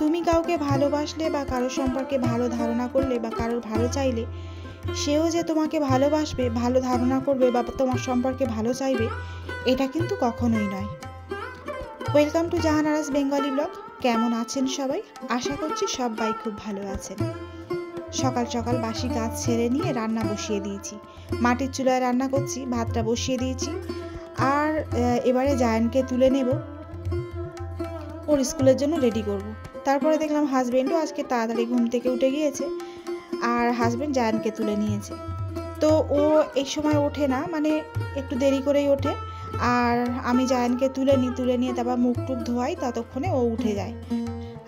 তুমি কাউকে ভালোবাসলে বা কারোর সম্পর্কে ভালো ধারণা করলে বা কারোর ভালো চাইলে সেও যে তোমাকে ভালোবাসবে, ভালো ধারণা করবে বা তোমার সম্পর্কে ভালো চাইবে, এটা কিন্তু কখনোই নয়। Welcome to Jahanara's Bengali blog. কেমন আছেন সবাই? আশা করছি সবাই খুব ভালো আছেন। সকাল সকাল বাসি কাজ ছেড়ে নিয়ে রান্না বসিয়ে দিয়েছি। মাটির চুলায় রান্না করছি, ভাতটা বসিয়ে দিয়েছি। আর এবারে জায়ানকে তুলে নেব, ওর স্কুলের জন্য রেডি করব। তারপরে দেখলাম হাজবেন্ডও আজকে তাড়াতাড়ি ঘুম থেকে উঠে গিয়েছে, আর হাজবেন্ড জায়ানকে তুলে নিয়েছে। তো ও এই সময় ওঠে না, মানে একটু দেরি করেই ওঠে। আর আমি জায়ানকে তুলে নিয়ে তারপর মুখ টুক ধোয়াই, ততক্ষণে ও উঠে যায়।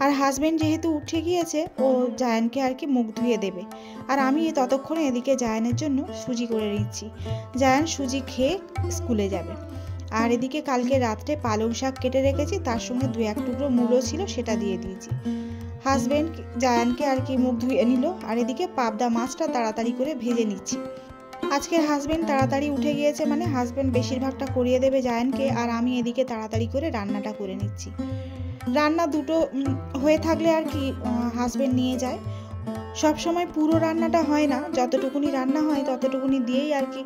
আর হাজবেন্ড যেহেতু উঠে গিয়েছে, ও জায়ানকে আর কি মুখ ধুয়ে দেবে। আর আমি ততক্ষণে এদিকে জায়ানের জন্য সুজি করে নিচ্ছি। জায়ান সুজি খেয়ে স্কুলে যাবে। আর এদিকে কালকে রাত্রে পালং শাক কেটে রেখেছি, তার সঙ্গে 2-1 টুকরো মূলো ছিল, সেটা দিয়ে দিয়েছি। হাজবেন্ড জায়ানকে আর কি মুখ ধুয়ে নিল, আর এদিকে পাবদা মাছটা তাড়াতাড়ি করে ভেজে নিচ্ছি। আজকে হাজবেন্ড তাড়াতাড়ি উঠে গিয়েছে, মানে হাজবেন্ড বেশিরভাগটা করিয়ে দেবে জায়ানকে, আর আমি এদিকে তাড়াতাড়ি করে রান্নাটা করে নিচ্ছি। রান্না দুটো হয়ে থাকলে আর কি হাজবেন্ড নিয়ে যায়। সব সময় পুরো রান্নাটা হয় না, যতটুকুনি রান্না হয় ততটুকুনি দিয়েই আর কি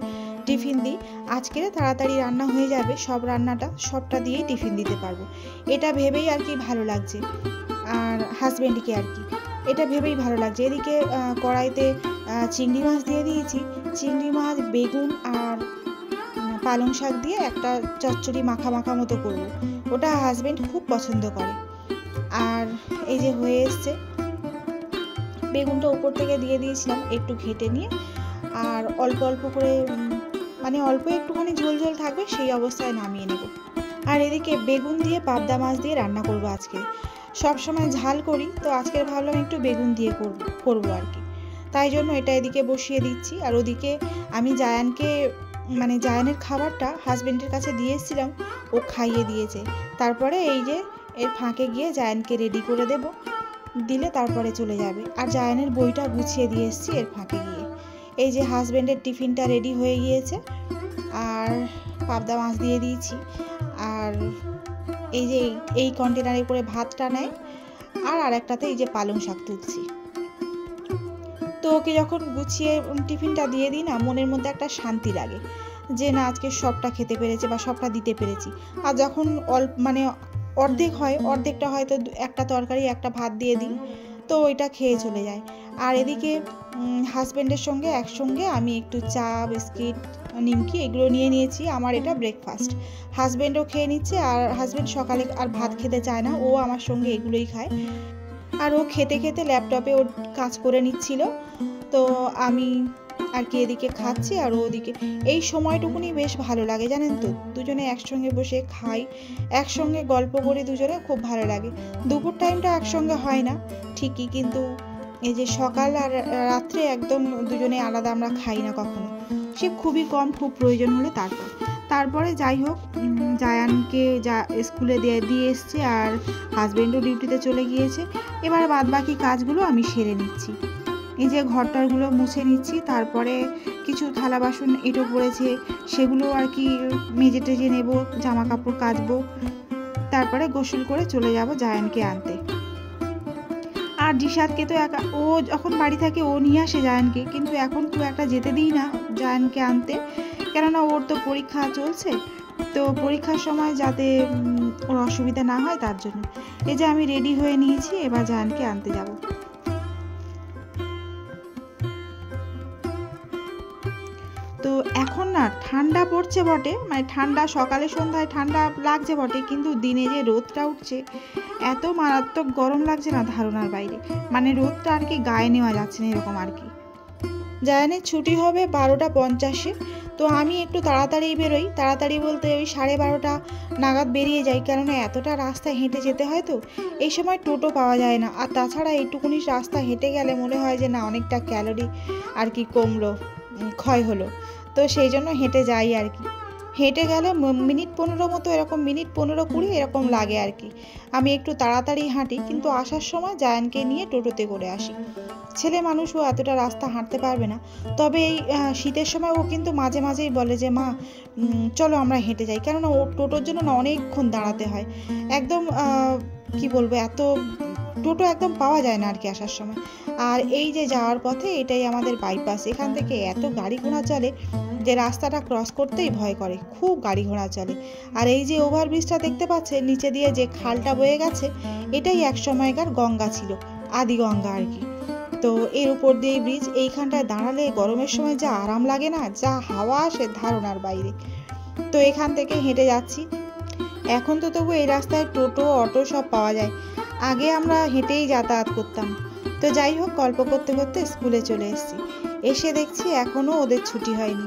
টিফিন দিই। আজকে তাড়াতাড়ি রান্না হয়ে যাবে, সব রান্নাটা সবটা দিয়েই টিফিন দিতে পারবো, এটা ভেবেই আর কি ভালো লাগছে। আর হাজবেন্ডকে আর কি এটা ভেবেই ভালো লাগছে। এদিকে কড়াইতে চিংড়ি মাছ দিয়ে দিয়েছি। চিংড়ি মাছ, বেগুন আর পালং শাক দিয়ে একটা চচ্চড়ি মাখা মাখা মতো করবো, ওটা হাজবেন্ড খুব পছন্দ করে। আর এই যে হয়ে এসছে, বেগুনটা উপর থেকে দিয়ে দিয়েছিলাম একটু ঘেটে নিয়ে, আর অল্প অল্প করে মানে অল্প একটুখানি ঝোল ঝোল থাকবে সেই অবস্থায় নামিয়ে নেব। আর এদিকে বেগুন দিয়ে পাবদা মাছ দিয়ে রান্না করব আজকে। সব সময় ঝাল করি, তো আজকে ভাবলাম একটু বেগুন দিয়ে করবো আর কি, তাই জন্য এটা এদিকে বসিয়ে দিচ্ছি। আর ওদিকে আমি জায়ানকে মানে জায়ানের খাবারটা হাজবেন্ডের কাছে দিয়ে এসেছিলাম, ও খাইয়ে দিয়েছে। তারপরে এই যে এর ফাঁকে গিয়ে জায়ানকে রেডি করে দেব, দিলে তারপরে চলে যাবে। আর জায়ানের বইটা গুছিয়ে দিয়ে এসেছি এর ফাঁকে গিয়ে। এই যে হাজবেন্ডের টিফিনটা রেডি হয়ে গিয়েছে, আর পাবদা মাছ দিয়ে দিয়েছি। আর এই যে এই কন্টেনারে করে ভাতটা নেয়, আর আরেকটাতে এই যে পালং শাক তুলছি। তো ওকে যখন গুছিয়ে টিফিনটা দিয়ে দিই না, মনের মধ্যে একটা শান্তি লাগে যে না আজকে সবটা খেতে পেরেছে বা সবটা দিতে পেরেছি। আর যখন মানে অর্ধেক হয়, অর্ধেকটা হয়তো একটা তরকারি একটা ভাত দিয়ে দিই, তো ওইটা খেয়ে চলে যায়। আর এদিকে হাজব্যান্ডের সঙ্গে একসঙ্গে আমি একটু চা, বিস্কিট, নিমকি এগুলো নিয়ে নিয়েছি। আমার এটা ব্রেকফাস্ট। হাজব্যান্ডও খেয়ে নিচ্ছে, আর হাজব্যান্ড সকালে আর ভাত খেতে চায় না, ও আমার সঙ্গে এগুলোই খায়। আর ও খেতে খেতে ল্যাপটপে ওর কাজ করে নিচ্ছিল, তো আমি আর কি এদিকে খাচ্ছি আর ওদিকে। এই সময়টুকুনি বেশ ভালো লাগে জানেন তো, দুজনে একসঙ্গে বসে খাই, একসঙ্গে গল্প করি, দুজনে খুব ভালো লাগে। দুপুর টাইমটা একসঙ্গে হয় না ঠিকই, কিন্তু এই যে সকাল আর রাত্রে একদম দুজনে আলাদা আমরা খাই না কখনো, সে খুবই কম, খুব প্রয়োজন হলে তারপরে যাই হোক, জায়ানকে স্কুলে দিয়ে এসছে, আর হাজবেন্ডও ডিউটিতে চলে গিয়েছে। এবার বাদ বাকি কাজগুলো আমি সেরে নিচ্ছি। এই যে ঘরটারগুলো মুছে নিচ্ছি, তারপরে কিছু থালা বাসন এঁটো পড়েছে, সেগুলো আর কি মেজে টেজে নেব, জামা কাপড় কাচবো, তারপরে গোসল করে চলে যাব জায়ানকে আনতে। আর জিসাদকে তো ও যখন বাড়ি থাকে ও নিয়ে আসে জায়ানকে, কিন্তু এখন খুব একটা যেতে দিই না জায়ানকে আনতে, কেননা ওর তো পরীক্ষা চলছে, তো পরীক্ষার সময় যাতে ওর অসুবিধা না হয় তার জন্য। এই যে আমি রেডি হয়ে নিয়েছি, এবার জায়ানকে আনতে যাব। তো এখন না ঠান্ডা পড়ছে বটে, মানে ঠান্ডা সকালে সন্ধ্যায় ঠান্ডা লাগছে বটে, কিন্তু দিনে যে রোদটা উঠছে এত মারাত্মক গরম লাগছে না ধারণার বাইরে, মানে রোদটা আর কি গায়ে নেওয়া যাচ্ছে না এরকম আর কি। জায়ানের ছুটি হবে 12:50, তো আমি একটু তাড়াতাড়ি বেরোই, তাড়াতাড়ি বলতে ওই 12:30 নাগাদ বেরিয়ে যাই, কেননা এতটা রাস্তা হেঁটে যেতে হয়, তো এই সময় টোটো পাওয়া যায় না। আর তাছাড়া এইটুকুনি রাস্তা হেঁটে গেলে মনে হয় যে না অনেকটা ক্যালোরি আর কি কমলো, ক্ষয় হলো, তো সেই জন্য হেঁটে যাই আর কি। হেঁটে গেলে মিনিট 15 মতো, এরকম মিনিট 15-20 এরকম লাগে আর কি। আমি একটু তাড়াতাড়ি হাঁটি, কিন্তু আসার সময় জায়ানকে নিয়ে টোটোতে করে আসি। ছেলে মানুষ, ও এতটা রাস্তা হাঁটতে পারবে না। তবে এই শীতের সময় ও কিন্তু মাঝে মাঝেই বলে যে মা চলো আমরা হেঁটে যাই, কেননা ও টোটোর জন্য না অনেকক্ষণ দাঁড়াতে হয়, একদম কি বলবো, এত টোটো একদম পাওয়া যায় না আর কি আসার সময়। আর এই যে যাওয়ার পথে এটাই আমাদের বাইপাস, এখান থেকে এত গাড়ি ঘোড়া চলে যে রাস্তাটা ক্রস করতেই ভয় করে, খুব গাড়ি ঘোড়া চলে। আর এই যে ওভারব্রিজটা দেখতে পাচ্ছে নিচে দিয়ে যে খালটা বয়ে গেছে, এটাই এক সময়কার গঙ্গা ছিল, আদি গঙ্গা আর কি। তো এর উপর দিয়ে ব্রিজ, এইখানটায় দাঁড়ালে গরমের সময় যা আরাম লাগে না, যা হাওয়া আসে ধারণার বাইরে। তো এখান থেকে হেঁটে যাচ্ছি। এখন তো তবু এই রাস্তায় টোটো অটো সব পাওয়া যায়, আগে আমরা হেঁটেই যাতায়াত করতাম। তো যাই হোক, গল্প করতে করতে স্কুলে চলে এসেছি। এসে দেখছি এখনও ওদের ছুটি হয়নি।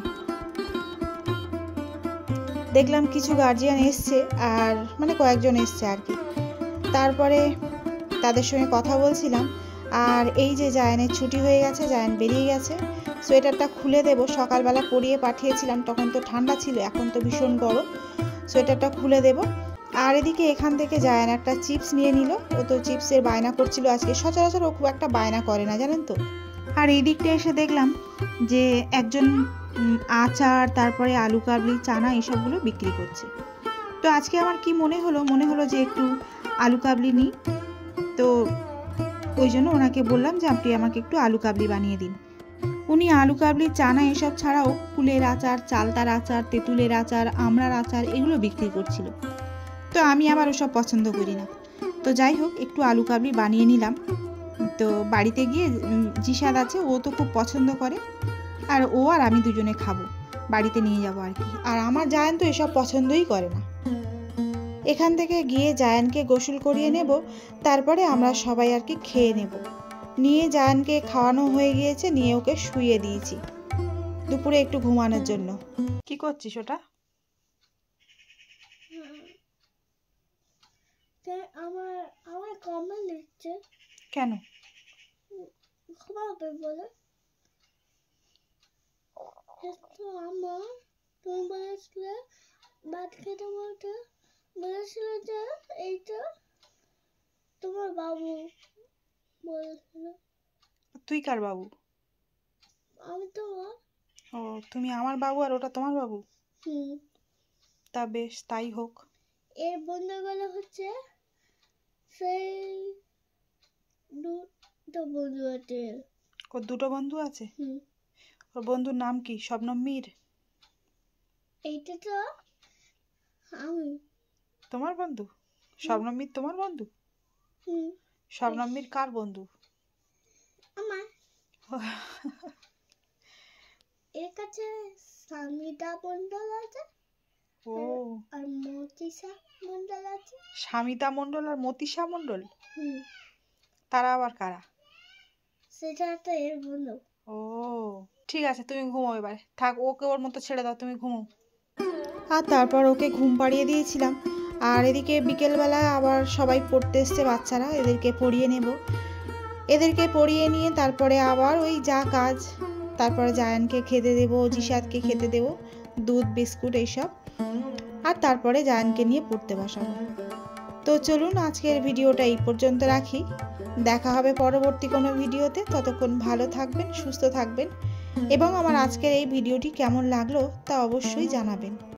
দেখলাম কিছু গার্জিয়ান এসছে, আর মানে কয়েকজন এসছে আর কি। তারপরে তাদের সঙ্গে কথা বলছিলাম। আর এই যে জায়ানের ছুটি হয়ে গেছে, জায়ান বেরিয়ে গেছে। সোয়েটারটা খুলে দেব, সকালবেলা পরিয়ে পাঠিয়েছিলাম, তখন তো ঠান্ডা ছিল, এখন তো ভীষণ গরম। সোয়েটারটা খুলে দেব। আর এদিকে এখান থেকে জায়ান একটা চিপস নিয়ে নিল। ও তো চিপসের বায়না করছিল আজকে, সচরাচর ও খুব একটা বায়না করে না জানেন তো। আর এই দিকটা এসে দেখলাম যে একজন আচার, তারপরে আলু কাবলি, চানা এইসবগুলো বিক্রি করছে। তো আজকে আমার কি মনে হলো যে একটু আলু কাবলি নিই। তো ওই জন্য ওনাকে বললাম যে আপনি আমাকে একটু আলু কাবলি বানিয়ে দিন। উনি আলু কাবলি, চানা এসব ছাড়াও কুলের আচার, চালতার আচার, তেঁতুলের আচার, আমড়ার আচার এগুলো বিক্রি করছিল। তো আমি আবার ওসব পছন্দ করি না। তো যাই হোক, একটু আলু কাবলি বানিয়ে নিলাম। তো বাড়িতে গিয়ে জিসাদ আছে, ও তো খুব পছন্দ করে, আর ও আর আমি দুজনে খাবো, বাড়িতে নিয়ে যাবো আর কি। আর আমার জায়ান তো এসব পছন্দই করে না। এখান থেকে গিয়ে জায়ানকে গোসল করিয়ে নেব, তারপরে আমরা সবাই আর কি খেয়ে নেব। নিয়ে জায়ানকে খাওয়ানো হয়ে গিয়েছে, নিয়ে ওকে শুইয়ে দিয়েছি দুপুরে একটু ঘুমানোর জন্য। কি করছিস ওটা? আমার কমেন্ট লিখছে কেন? খাবে বলে। আমার তুমি বলেছিলে ভাত খেতে বলতে, বলেছিল যে এইটা তোমার বাবু বলেছিল। তুই কার বাবু? আমি তোমার। ও, তুমি আমার বাবু আর ওটা তোমার বাবু? তা বেশ, তাই হোক। এর বন্ধুগুলো হচ্ছে সেই দুটো বন্ধু আছে। ওর দুটো বন্ধু আছে? ওর বন্ধুর নাম কি? শবনম মীর? এইটা তো আমি। তোমার বন্ধু? শবনম মীর তোমার বন্ধু? শবনম মীর কার বন্ধু? আমার। এর কাছে স্বামীতা মন্ডল আছে, ও, আর মতিশা মন্ডল আছে। স্বামিতা মন্ডল আর মতিশা মন্ডল? তারা আবার কারা? সেটা একটা এর বন্ধু। ও ঠিক আছে, তুমি ঘুমো এবার, থাক, ওকে ওর মতো ছেড়ে দাও, তুমি ঘুমো। আর তারপর ওকে ঘুম পাড়িয়ে দিয়েছিলাম। আর এদিকে বিকেলবেলায় আবার সবাই পড়তে এসছে বাচ্চারা, এদেরকে পড়িয়ে নেব। এদেরকে পড়িয়ে নিয়ে তারপরে আবার ওই যা কাজ, তারপরে জায়ানকে খেতে দেবো, জিসাদকে খেতে দেবো, দুধ বিস্কুট এইসব। আর তারপরে জায়ানকে নিয়ে পড়তে বসাবো। তো চলুন আজকের ভিডিওটা এই পর্যন্ত রাখি। দেখা হবে পরবর্তী কোনো ভিডিওতে। ততক্ষণ ভালো থাকবেন, সুস্থ থাকবেন, এবং আমার আজকের এই ভিডিওটি কেমন লাগলো তা অবশ্যই জানাবেন।